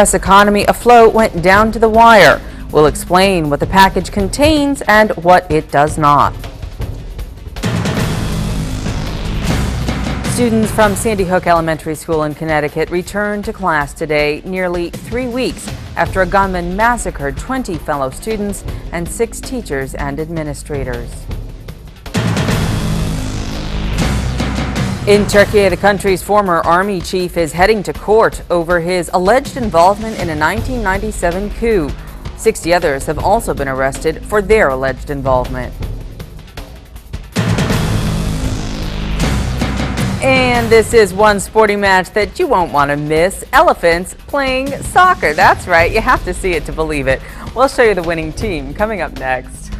U.S. economy afloat went down to the wire. We'll explain what the package contains and what it does not. Students from Sandy Hook Elementary School in Connecticut returned to class today, nearly 3 weeks after a gunman massacred 20 fellow students and 6 teachers and administrators. In Turkey, the country's former army chief is heading to court over his alleged involvement in a 1997 coup. 60 others have also been arrested for their alleged involvement. And this is one sporting match that you won't want to miss. Elephants playing soccer. That's right, you have to see it to believe it. We'll show you the winning team coming up next.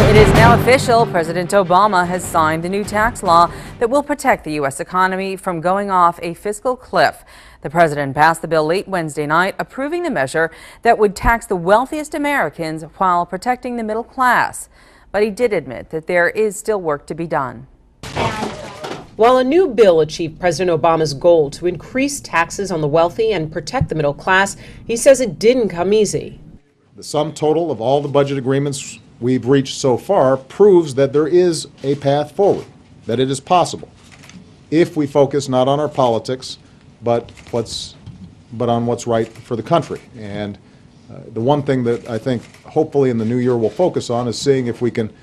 It is now official. President Obama has signed the new tax law that will protect the U.S. economy from going off a fiscal cliff. The president passed the bill late Wednesday night, approving the measure that would tax the wealthiest Americans while protecting the middle class. But he did admit that there is still work to be done. While a new bill achieved President Obama's goal to increase taxes on the wealthy and protect the middle class, he says it didn't come easy. The sum total of all the budget agreements we've reached so far proves that there is a path forward, that it is possible, if we focus not on our politics, but on what's right for the country. And the one thing that I think hopefully in the new year we'll focus on is seeing if we can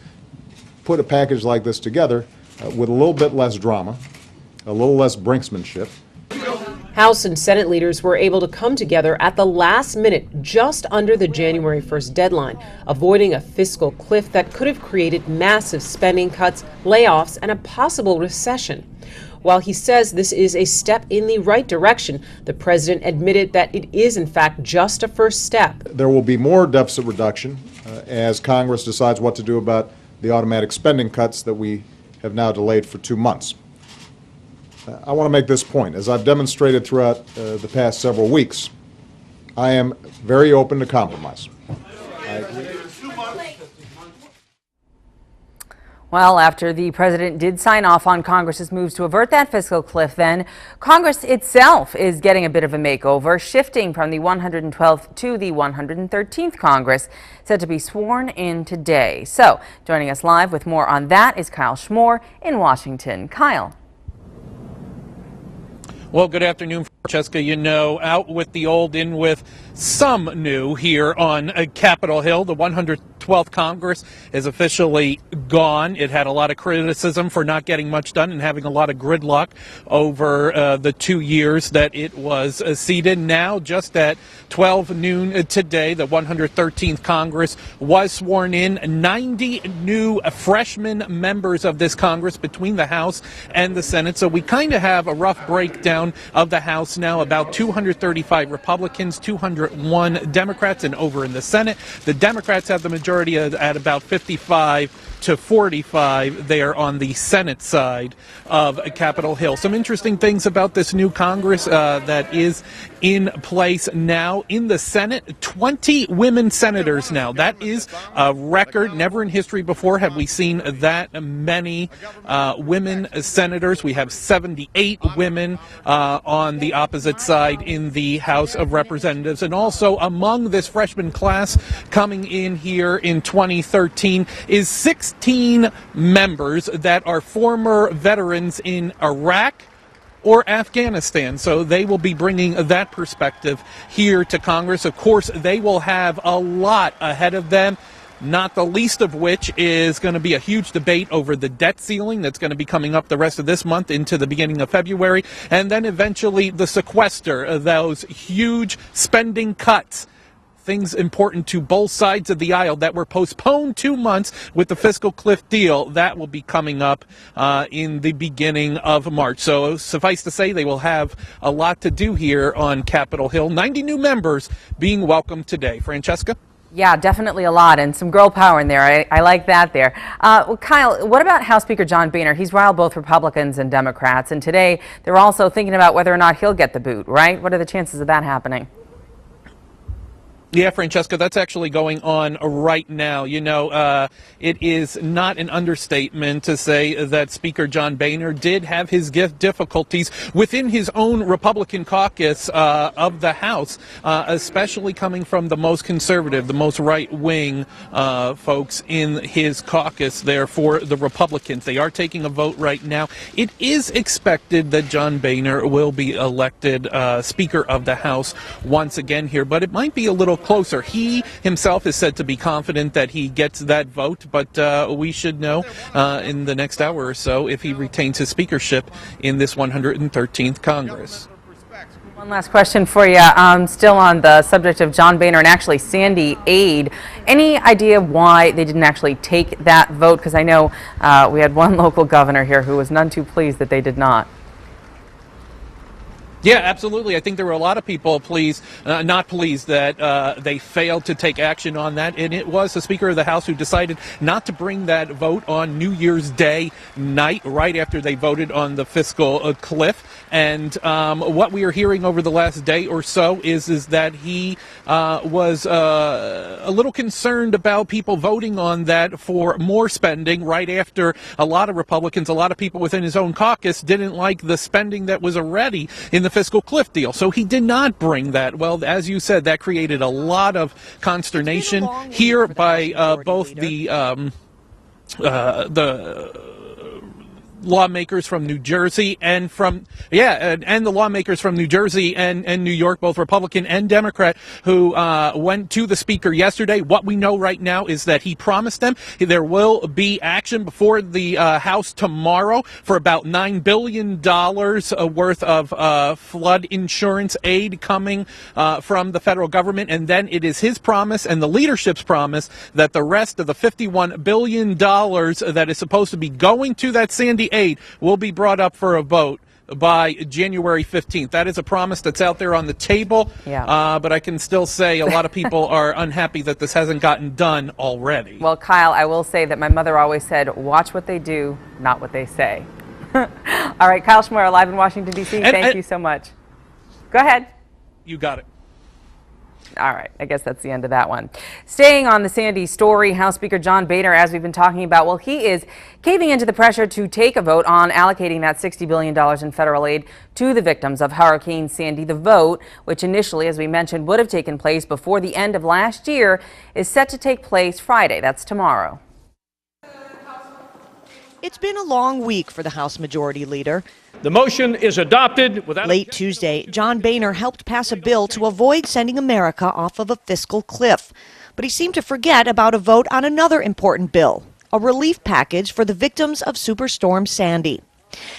put a package like this together with a little bit less drama, a little less brinksmanship. House and Senate leaders were able to come together at the last minute, just under the January 1st deadline, avoiding a fiscal cliff that could have created massive spending cuts, layoffs, and a possible recession. While he says this is a step in the right direction, the president admitted that it is in fact just a first step. There will be more deficit reduction as Congress decides what to do about the automatic spending cuts that we have now delayed for 2 months. I want to make this point. As I've demonstrated throughout the past several weeks, I am very open to compromise. Well, after the president did sign off on Congress's moves to avert that fiscal cliff, then Congress itself is getting a bit of a makeover, shifting from the 112th to the 113th Congress, set to be sworn in today. So, joining us live with more on that is Kyle Schmore in Washington. Kyle. Well, good afternoon, Francesca. You know, out with the old, in with some new here on Capitol Hill. The 112th Congress is officially gone. It had a lot of criticism for not getting much done and having a lot of gridlock over the 2 years that it was seated. Now, just at 12 noon today, the 113th Congress was sworn in. 90 new freshman members of this Congress between the House and the Senate. So we kind of have a rough breakdown of the House now. About 235 Republicans, 201 Democrats, and over in the Senate, the Democrats have the majority at about 55 to 45 there on the Senate side of Capitol Hill. Some interesting things about this new Congress that is in place now. In the Senate, 20 women senators now. That is a record. Never in history before have we seen that many women senators. We have 78 women on the opposite side in the House of Representatives. And also among this freshman class coming in here in 2013 is 16 members that are former veterans in Iraq or Afghanistan. So they will be bringing that perspective here to Congress. Of course, they will have a lot ahead of them, not the least of which is going to be a huge debate over the debt ceiling that's going to be coming up the rest of this month into the beginning of February, and then eventually the sequester, those huge spending cuts. Things important to both sides of the aisle that were postponed 2 months with the fiscal cliff deal. That will be coming up in the beginning of March. So suffice to say, they will have a lot to do here on Capitol Hill. 90 new members being welcomed today. Francesca? Yeah, definitely a lot, and some girl power in there. I like that there. Well, Kyle, what about House Speaker John Boehner? He's riled both Republicans and Democrats, and today they're also thinking about whether or not he'll get the boot, right? What are the chances of that happening? Yeah, Francesca, that's actually going on right now. You know, it is not an understatement to say that Speaker John Boehner did have his difficulties within his own Republican caucus of the House, especially coming from the most conservative, the most right-wing folks in his caucus there for the Republicans. They are taking a vote right now. It is expected that John Boehner will be elected Speaker of the House once again here, but it might be a little closer. He himself is said to be confident that he gets that vote, but we should know in the next hour or so if he retains his speakership in this 113th Congress. One last question for you, still on the subject of John Boehner and actually Sandy aid. Any idea why they didn't actually take that vote? Because I know we had one local governor here who was none too pleased that they did not. Yeah, absolutely. I think there were a lot of people not pleased that they failed to take action on that. And it was the Speaker of the House who decided not to bring that vote on New Year's Day night, right after they voted on the fiscal cliff. And what we are hearing over the last day or so is that he was a little concerned about people voting on that for more spending right after a lot of Republicans, a lot of people within his own caucus didn't like the spending that was already in the fiscal cliff deal. So he did not bring that. Well, as you said, that created a lot of consternation here by both the lawmakers from New Jersey and the lawmakers from New Jersey and New York, both Republican and Democrat, who went to the Speaker yesterday. What we know right now is that he promised them there will be action before the House tomorrow for about $9 billion worth of flood insurance aid coming from the federal government. And then it is his promise and the leadership's promise that the rest of the $51 billion that is supposed to be going to that Sandy aid will be brought up for a vote by January 15th. That is a promise that's out there on the table, but I can still say a lot of people are unhappy that this hasn't gotten done already. Well, Kyle, I will say that my mother always said, watch what they do, not what they say. All right, Kyle Schmoyer, live in Washington, D.C. Thank you so much. Go ahead. You got it. All right, I guess that's the end of that one. Staying on the Sandy story, House Speaker John Boehner, as we've been talking about, well, he is caving into the pressure to take a vote on allocating that $60 billion in federal aid to the victims of Hurricane Sandy. The vote, which initially, as we mentioned, would have taken place before the end of last year, is set to take place Friday. That's tomorrow. It's been a long week for the House Majority Leader. The motion is adopted without... Late Tuesday, John Boehner helped pass a bill to avoid sending America off of a fiscal cliff. But he seemed to forget about a vote on another important bill, a relief package for the victims of Superstorm Sandy.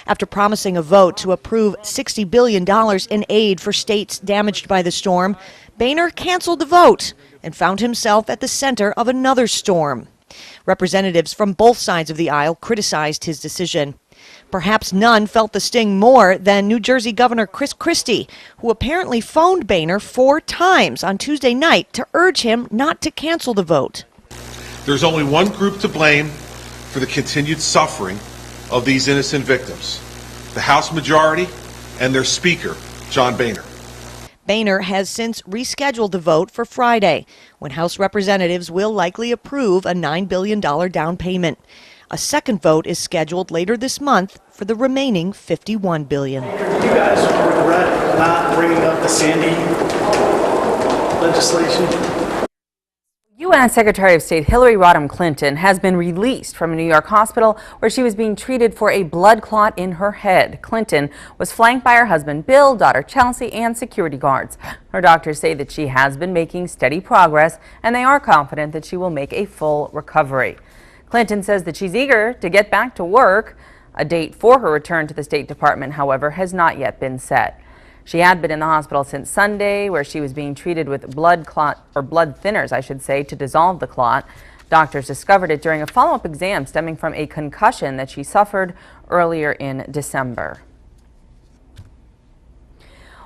After promising a vote to approve $60 billion in aid for states damaged by the storm, Boehner canceled the vote and found himself at the center of another storm. Representatives from both sides of the aisle criticized his decision. Perhaps none felt the sting more than New Jersey Governor Chris Christie, who apparently phoned Boehner 4 times on Tuesday night to urge him not to cancel the vote. There's only one group to blame for the continued suffering of these innocent victims: the House Majority and their Speaker, John Boehner. Boehner has since rescheduled the vote for Friday, when House representatives will likely approve a $9 billion down payment. A second vote is scheduled later this month for the remaining $51 billion. You guys regret not bringing up the Sandy legislation? U.S. Secretary of State Hillary Rodham Clinton has been released from a New York hospital where she was being treated for a blood clot in her head. Clinton was flanked by her husband Bill, daughter Chelsea, and security guards. Her doctors say that she has been making steady progress, and they are confident that she will make a full recovery. Clinton says that she's eager to get back to work. A date for her return to the State Department, however, has not yet been set. She had been in the hospital since Sunday, where she was being treated with blood thinners, I should say, to dissolve the clot. Doctors discovered it during a follow-up exam stemming from a concussion that she suffered earlier in December.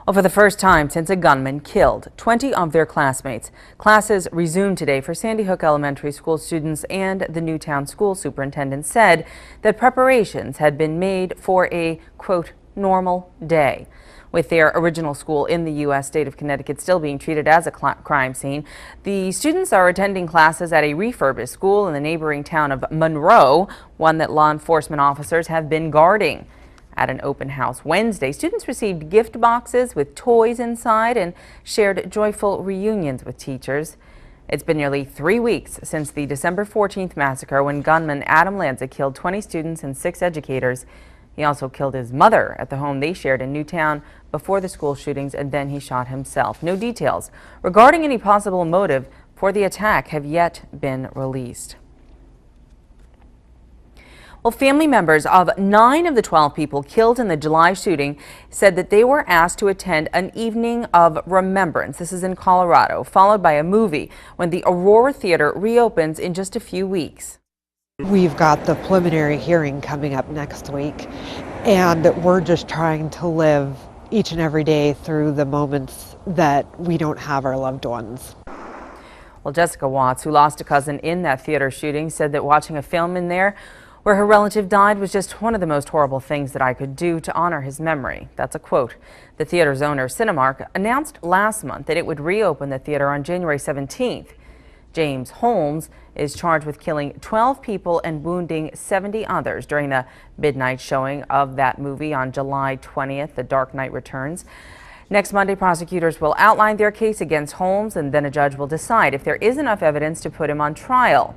Well, for the first time since a gunman killed 20 of their classmates, classes resumed today for Sandy Hook Elementary School students, and the Newtown school superintendent said that preparations had been made for a, quote, normal day. With their original school in the U.S. state of Connecticut still being treated as a crime scene, the students are attending classes at a refurbished school in the neighboring town of Monroe, one that law enforcement officers have been guarding. At an open house Wednesday, students received gift boxes with toys inside and shared joyful reunions with teachers. It's been nearly 3 weeks since the December 14th massacre when gunman Adam Lanza killed 20 students and 6 educators. He also killed his mother at the home they shared in Newtown before the school shootings, and then he shot himself. No details regarding any possible motive for the attack have yet been released. Well, family members of 9 of the 12 people killed in the July shooting said that they were asked to attend an evening of remembrance. This is in Colorado, followed by a movie when the Aurora Theater reopens in just a few weeks. We've got the preliminary hearing coming up next week, and we're just trying to live each and every day through the moments that we don't have our loved ones. Well, Jessica Watts, who lost a cousin in that theater shooting, said that watching a film in there where her relative died was just one of the most horrible things that I could do to honor his memory. That's a quote. The theater's owner, Cinemark, announced last month that it would reopen the theater on January 17th. James Holmes is charged with killing 12 people and wounding 70 others during the midnight showing of that movie on July 20th, The Dark Knight Returns. Next Monday, prosecutors will outline their case against Holmes, and then a judge will decide if there is enough evidence to put him on trial.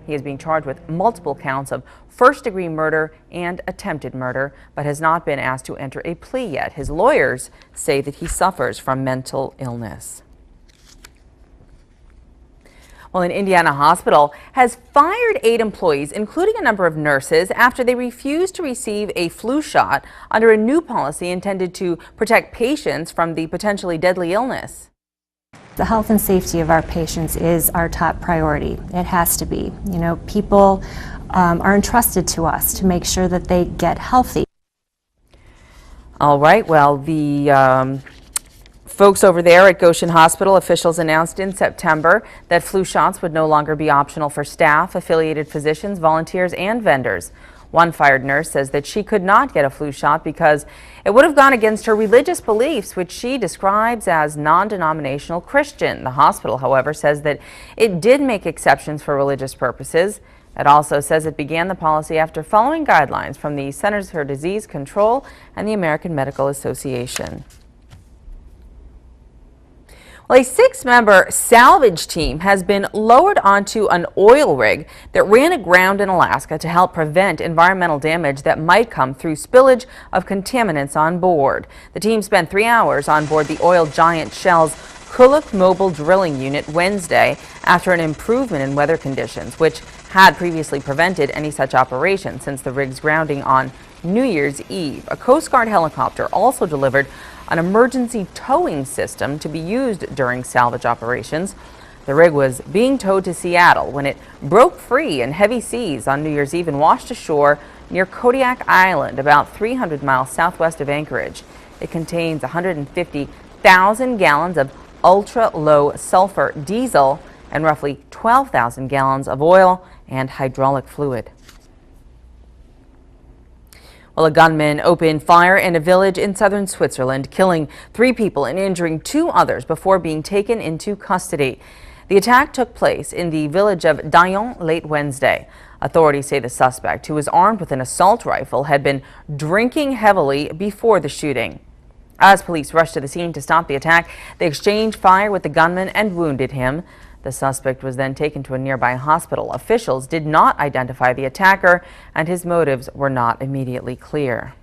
He is being charged with multiple counts of first-degree murder and attempted murder, but has not been asked to enter a plea yet. His lawyers say that he suffers from mental illness. Well, an Indiana hospital has fired 8 employees, including a number of nurses, after they refused to receive a flu shot under a new policy intended to protect patients from the potentially deadly illness. The health and safety of our patients is our top priority. It has to be. You know, people are entrusted to us to make sure that they get healthy. All right, well, the folks over there at Goshen Hospital, officials announced in September that flu shots would no longer be optional for staff, affiliated physicians, volunteers, and vendors. One fired nurse says that she could not get a flu shot because it would have gone against her religious beliefs, which she describes as non-denominational Christian. The hospital, however, says that it did make exceptions for religious purposes. It also says it began the policy after following guidelines from the Centers for Disease Control and the American Medical Association. Well, a 6-member salvage team has been lowered onto an oil rig that ran aground in Alaska to help prevent environmental damage that might come through spillage of contaminants on board. The team spent 3 hours on board the oil giant Shell's Kuluk mobile drilling unit Wednesday after an improvement in weather conditions, which had previously prevented any such operation since the rig's grounding on New Year's Eve. A Coast Guard helicopter also delivered an emergency towing system to be used during salvage operations. The rig was being towed to Seattle when it broke free in heavy seas on New Year's Eve and washed ashore near Kodiak Island, about 300 miles southwest of Anchorage. It contains 150,000 gallons of ultra-low sulfur diesel and roughly 12,000 gallons of oil and hydraulic fluid. Well, a gunman opened fire in a village in southern Switzerland, killing 3 people and injuring 2 others before being taken into custody. The attack took place in the village of Daillon late Wednesday. Authorities say the suspect, who was armed with an assault rifle, had been drinking heavily before the shooting. As police rushed to the scene to stop the attack, they exchanged fire with the gunman and wounded him. The suspect was then taken to a nearby hospital. Officials did not identify the attacker, and his motives were not immediately clear.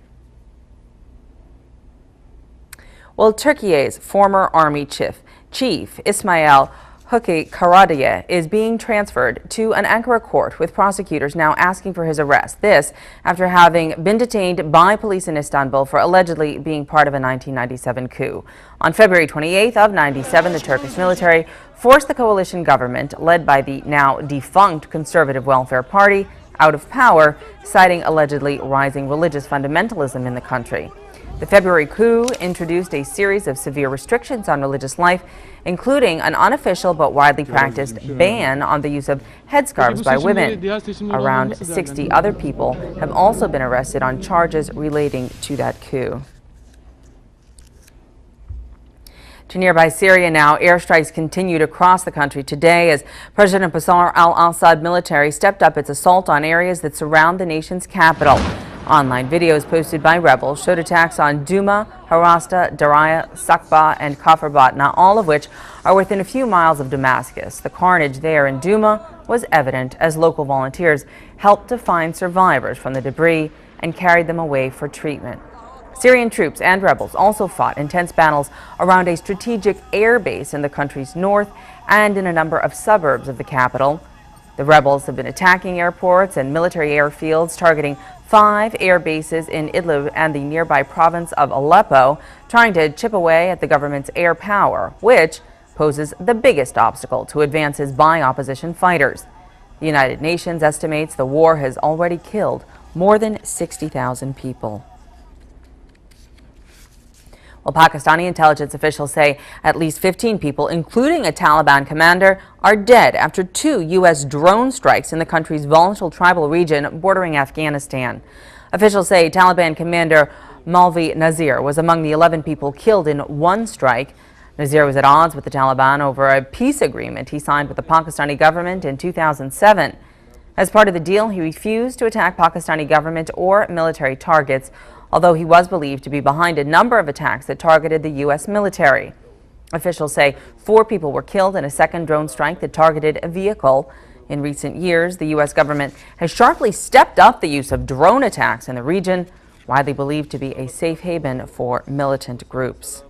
Well, Turkiyye's former army chief Ismail Karadie is being transferred to an Ankara court, with prosecutors now asking for his arrest. This after having been detained by police in Istanbul for allegedly being part of a 1997 coup. On February 28th of 97, the Turkish military forced the coalition government, led by the now defunct Conservative Welfare Party, out of power, citing allegedly rising religious fundamentalism in the country. The February coup introduced a series of severe restrictions on religious life, including an unofficial but widely practiced ban on the use of headscarves by women. Around 60 other people have also been arrested on charges relating to that coup. To nearby Syria now, airstrikes continued across the country today as President Bashar al-Assad military stepped up its assault on areas that surround the nation's capital. Online videos posted by rebels showed attacks on Douma, Harasta, Daraya, Sakba, and Kafirbat, not all of which are within a few miles of Damascus. The carnage there in Douma was evident as local volunteers helped to find survivors from the debris and carried them away for treatment. Syrian troops and rebels also fought intense battles around a strategic air base in the country's north and in a number of suburbs of the capital. The rebels have been attacking airports and military airfields, targeting 5 air bases in Idlib and the nearby province of Aleppo, trying to chip away at the government's air power, which poses the biggest obstacle to advances by opposition fighters. The United Nations estimates the war has already killed more than 60,000 people. Well, Pakistani intelligence officials say at least 15 people, including a Taliban commander, are dead after 2 U.S. drone strikes in the country's volatile tribal region bordering Afghanistan. Officials say Taliban commander Maulvi Nazir was among the 11 people killed in one strike. Nazir was at odds with the Taliban over a peace agreement he signed with the Pakistani government in 2007. As part of the deal, he refused to attack Pakistani government or military targets, although he was believed to be behind a number of attacks that targeted the U.S. military. Officials say 4 people were killed in a second drone strike that targeted a vehicle. In recent years, the U.S. government has sharply stepped up the use of drone attacks in the region, widely believed to be a safe haven for militant groups.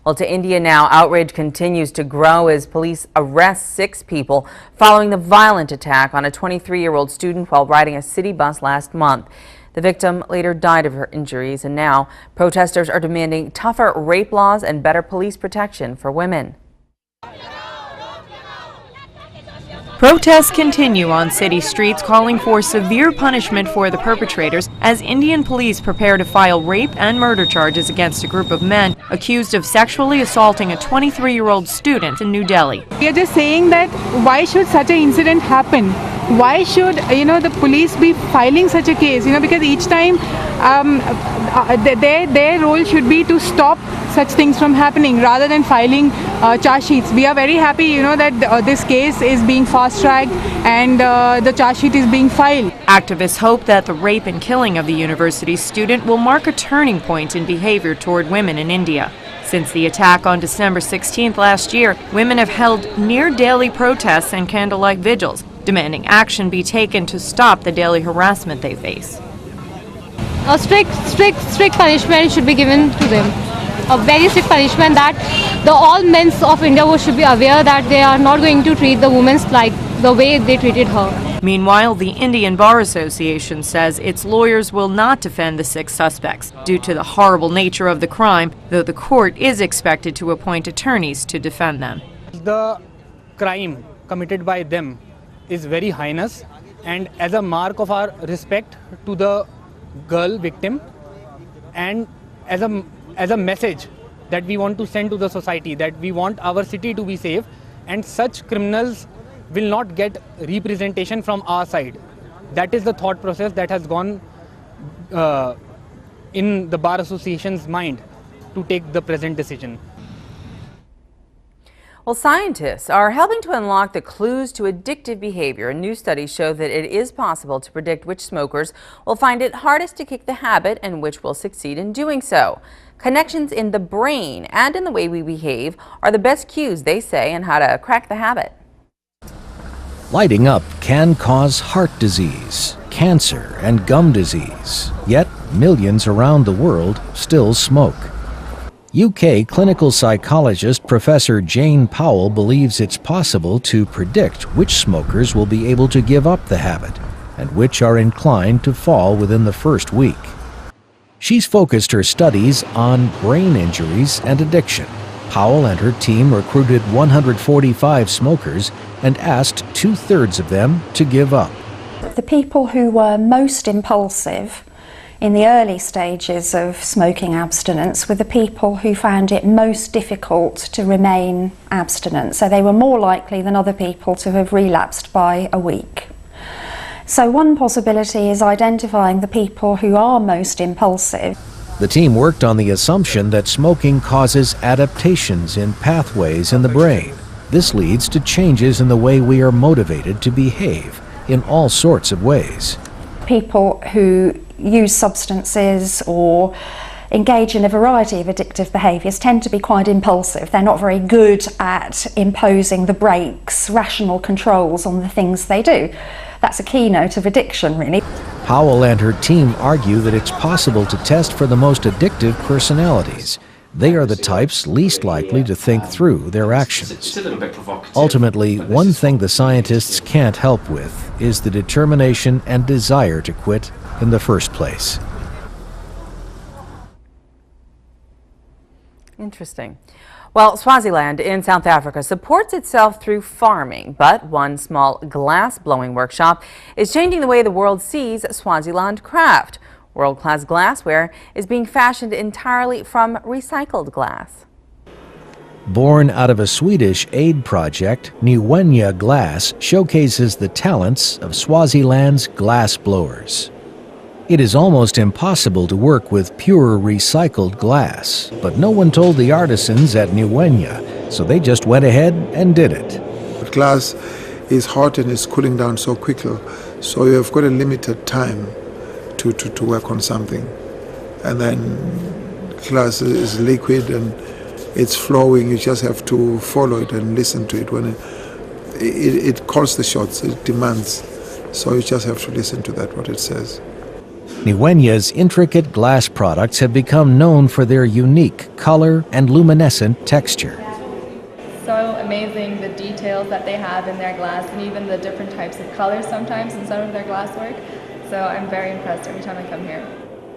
Well, to India now, outrage continues to grow as police arrest 6 people following the violent attack on a 23-year-old student while riding a city bus last month. The victim later died of her injuries, and now protesters are demanding tougher rape laws and better police protection for women. Protests continue on city streets calling for severe punishment for the perpetrators as Indian police prepare to file rape and murder charges against a group of men accused of sexually assaulting a 23-year-old student in New Delhi. We are just saying that why should such an incident happen? Why should, the police be filing such a case? Because each time their role should be to stop such things from happening rather than filing charge sheets. We are very happy, that this case is being fast-tracked and the charge sheet is being filed. Activists hope that the rape and killing of the university student will mark a turning point in behavior toward women in India. Since the attack on December 16th last year, women have held near-daily protests and candlelight vigils, demanding action be taken to stop the daily harassment they face. A strict punishment should be given to them. A very strict punishment that all men of India should be aware that they are not going to treat the women like the way they treated her. Meanwhile, the Indian Bar Association says its lawyers will not defend the 6 suspects due to the horrible nature of the crime, though the court is expected to appoint attorneys to defend them. The crime committed by them is very heinous, and as a mark of our respect to the girl victim and as a message that we want to send to the society that we want our city to be safe, and such criminals will not get representation from our side. That is the thought process that has gone in the Bar Association's mind to take the present decision. Well, scientists are helping to unlock the clues to addictive behavior. New studies show that it is possible to predict which smokers will find it hardest to kick the habit and which will succeed in doing so. Connections in the brain and in the way we behave are the best cues, they say, on how to crack the habit. Lighting up can cause heart disease, cancer, and gum disease, yet millions around the world still smoke. UK clinical psychologist Professor Jane Powell believes it's possible to predict which smokers will be able to give up the habit and which are inclined to fall within the first week. She's focused her studies on brain injuries and addiction. Powell and her team recruited 145 smokers and asked 2/3 of them to give up. The people who were most impulsive in the early stages of smoking abstinence were the people who found it most difficult to remain abstinent. So they were more likely than other people to have relapsed by a week. So one possibility is identifying the people who are most impulsive. The team worked on the assumption that smoking causes adaptations in pathways in the brain. This leads to changes in the way we are motivated to behave in all sorts of ways. People who use substances or engage in a variety of addictive behaviours tend to be quite impulsive. They're not very good at imposing the brakes, rational controls on the things they do. That's a keynote of addiction, really. Powell and her team argue that it's possible to test for the most addictive personalities. They are the types least likely to think through their actions. Ultimately, one thing the scientists can't help with is the determination and desire to quit in the first place. Interesting. Well, Swaziland in South Africa supports itself through farming, but one small glass blowing workshop is changing the way the world sees Swaziland craft. World-class glassware is being fashioned entirely from recycled glass. Born out of a Swedish aid project, Niwenya Glass showcases the talents of Swaziland's glass blowers. It is almost impossible to work with pure recycled glass, but no one told the artisans at Niwenya, so they just went ahead and did it. Glass is hot and it's cooling down so quickly, so you have got a limited time to work on something. And then glass is liquid and it's flowing, you just have to follow it and listen to it. When it calls the shots, it demands, so you just have to listen to that, what it says. Niwenya's intricate glass products have become known for their unique color and luminescent texture. So amazing, the details that they have in their glass, and even the different types of colors sometimes in some of their glass work. So I'm very impressed every time I come here.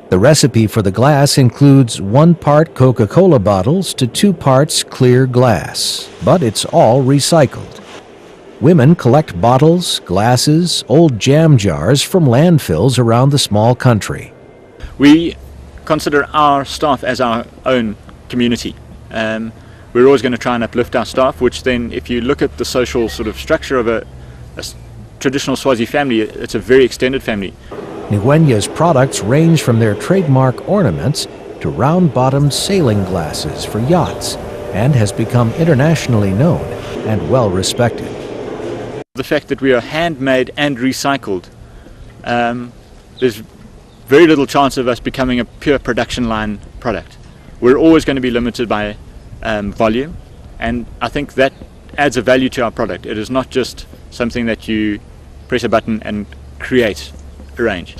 The recipe for the glass includes 1 part Coca-Cola bottles to 2 parts clear glass, but it's all recycled. Women collect bottles, glasses, old jam jars from landfills around the small country. We consider our staff as our own community. We're always going to try and uplift our staff, which then, if you look at the social sort of structure of a traditional Swazi family, it's a very extended family. Niwenya's products range from their trademark ornaments to round-bottomed sailing glasses for yachts, and has become internationally known and well-respected. The fact that we are handmade and recycled, there's very little chance of us becoming a pure production line product. We're always going to be limited by volume, and I think that adds a value to our product. It is not just something that you press a button and create a range.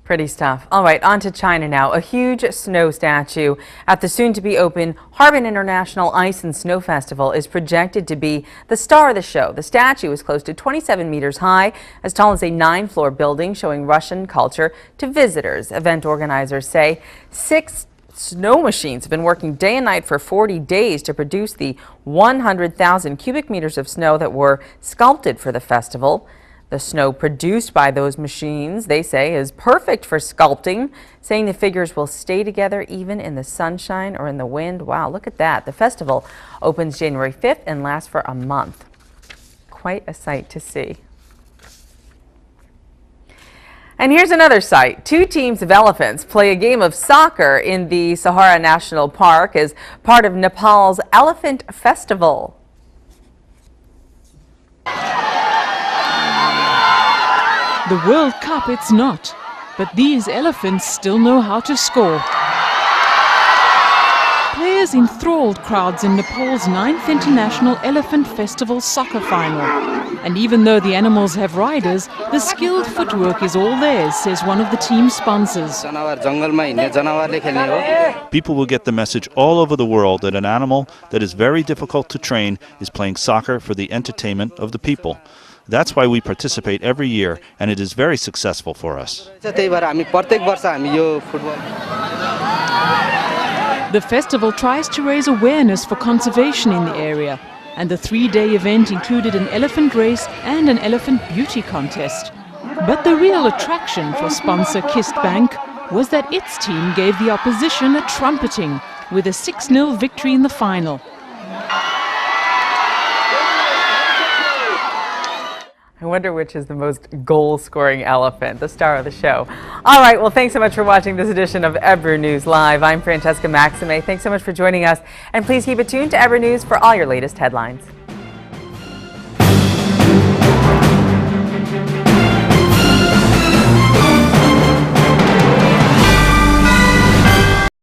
Pretty stuff. All right, on to China now. A huge snow statue at the soon-to-be-open Harbin International Ice and Snow Festival is projected to be the star of the show. The statue is close to 27 meters high, as tall as a 9-floor building, showing Russian culture to visitors. Event organizers say 6 snow machines have been working day and night for 40 days to produce the 100,000 cubic meters of snow that were sculpted for the festival. The snow produced by those machines, they say, is perfect for sculpting, saying the figures will stay together even in the sunshine or in the wind. Wow, look at that. The festival opens January 5th and lasts for a month. Quite a sight to see. And here's another sight. 2 teams of elephants play a game of soccer in the Sahara National Park as part of Nepal's Elephant Festival. The World Cup it's not, but these elephants still know how to score. Players enthralled crowds in Nepal's 9th International Elephant Festival soccer final. And even though the animals have riders, the skilled footwork is all theirs, says one of the team's sponsors. People will get the message all over the world that an animal that is very difficult to train is playing soccer for the entertainment of the people. That's why we participate every year, and it is very successful for us. The festival tries to raise awareness for conservation in the area, and the 3-day event included an elephant race and an elephant beauty contest. But the real attraction for sponsor Kist Bank was that its team gave the opposition a trumpeting with a 6-0 victory in the final. I wonder which is the most goal-scoring elephant, the star of the show. All right, well, thanks so much for watching this edition of Ever News Live. I'm Francesca Maxime. Thanks so much for joining us, and please keep it tuned to Ever News for all your latest headlines.